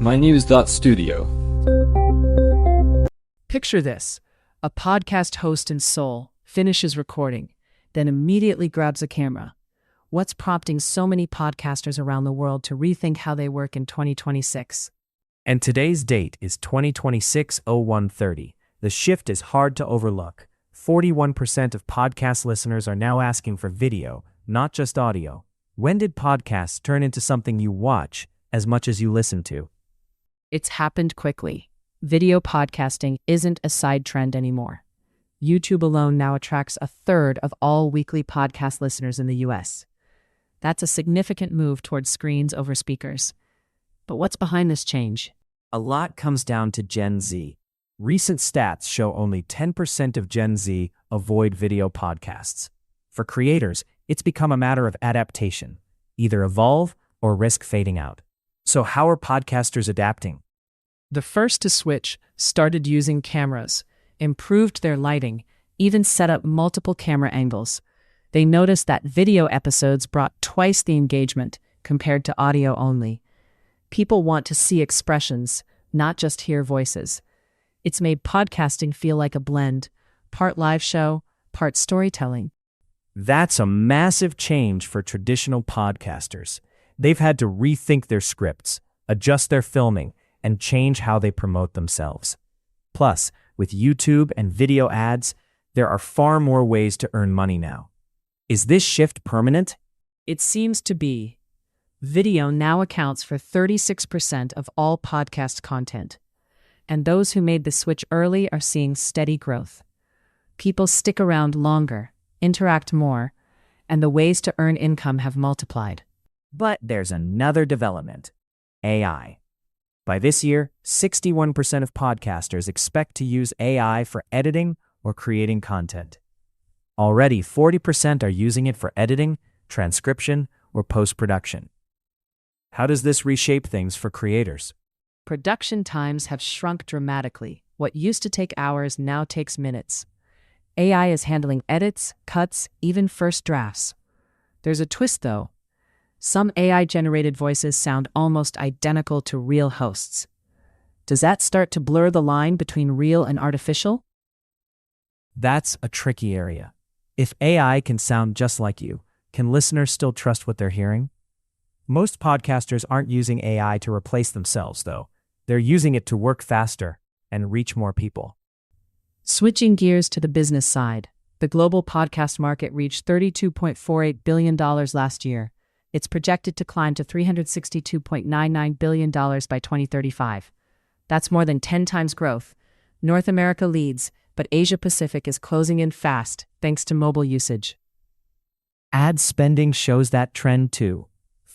mynews.studio. Picture this. A podcast host in Seoul finishes recording, then immediately grabs a camera. What's prompting so many podcasters around the world to rethink how they work in 2026? And today's date is 2026-01/30. The shift is hard to overlook. 41% of podcast listeners are now asking for video, not just audio. When did podcasts turn into something you watch as much as you listen to? It's happened quickly. Video podcasting isn't a side trend anymore. YouTube alone now attracts a third of all weekly podcast listeners in the US. That's a significant move towards screens over speakers. But what's behind this change? A lot comes down to Gen Z. Recent stats show only 10% of Gen Z avoid video podcasts. For creators, it's become a matter of adaptation, either evolve or risk fading out. So how are podcasters adapting? The first to switch started using cameras, improved their lighting, even set up multiple camera angles. They noticed that video episodes brought twice the engagement compared to audio only. People want to see expressions, not just hear voices. It's made podcasting feel like a blend, part live show, part storytelling. That's a massive change for traditional podcasters. They've had to rethink their scripts, adjust their filming, and change how they promote themselves. Plus, with YouTube and video ads, there are far more ways to earn money now. Is this shift permanent? It seems to be. Video now accounts for 36% of all podcast content. And those who made the switch early are seeing steady growth. People stick around longer, interact more, and the ways to earn income have multiplied. But there's another development: AI. By this year, 61% of podcasters expect to use AI for editing or creating content. Already, 40% are using it for editing, transcription, or post-production. How does this reshape things for creators? Production times have shrunk dramatically. What used to take hours now takes minutes. AI is handling edits, cuts, even first drafts. There's a twist, though. Some AI-generated voices sound almost identical to real hosts. Does that start to blur the line between real and artificial? That's a tricky area. If AI can sound just like you, can listeners still trust what they're hearing? Most podcasters aren't using AI to replace themselves, though. They're using it to work faster and reach more people. Switching gears to the business side, the global podcast market reached $32.48 billion last year. It's projected to climb to $362.99 billion by 2035. That's more than 10 times growth. North America leads, but Asia Pacific is closing in fast thanks to mobile usage. Ad spending shows that trend too.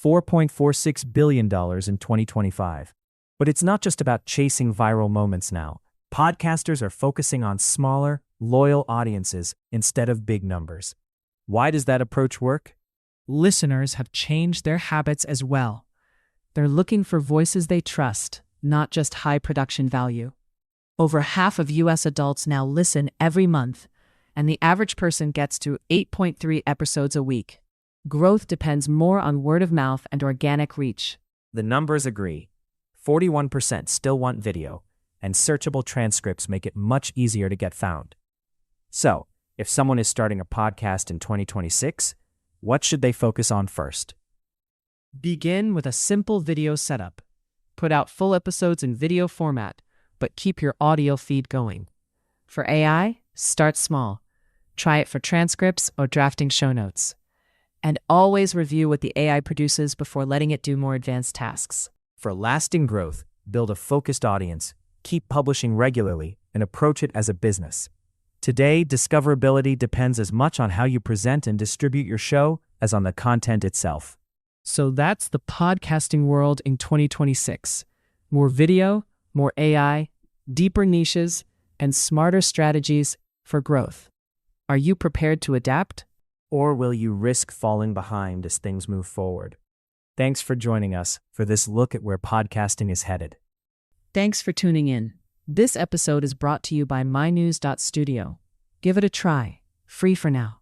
$4.46 billion in 2025. But it's not just about chasing viral moments now. Podcasters are focusing on smaller, loyal audiences instead of big numbers. Why does that approach work? Listeners have changed their habits as well. They're looking for voices they trust, not just high production value. Over half of US adults now listen every month, and the average person gets to 8.3 episodes a week. Growth depends more on word of mouth and organic reach. The numbers agree. 41% still want video, and searchable transcripts make it much easier to get found. So, if someone is starting a podcast in 2026, what should they focus on first? Begin with a simple video setup. Put out full episodes in video format, but keep your audio feed going. For AI, start small. Try it for transcripts or drafting show notes. And always review what the AI produces before letting it do more advanced tasks. For lasting growth, build a focused audience, keep publishing regularly, and approach it as a business. Today, discoverability depends as much on how you present and distribute your show as on the content itself. So that's the podcasting world in 2026. More video, more AI, deeper niches, and smarter strategies for growth. Are you prepared to adapt? Or will you risk falling behind as things move forward? Thanks for joining us for this look at where podcasting is headed. Thanks for tuning in. This episode is brought to you by mynews.studio. Give it a try, free for now.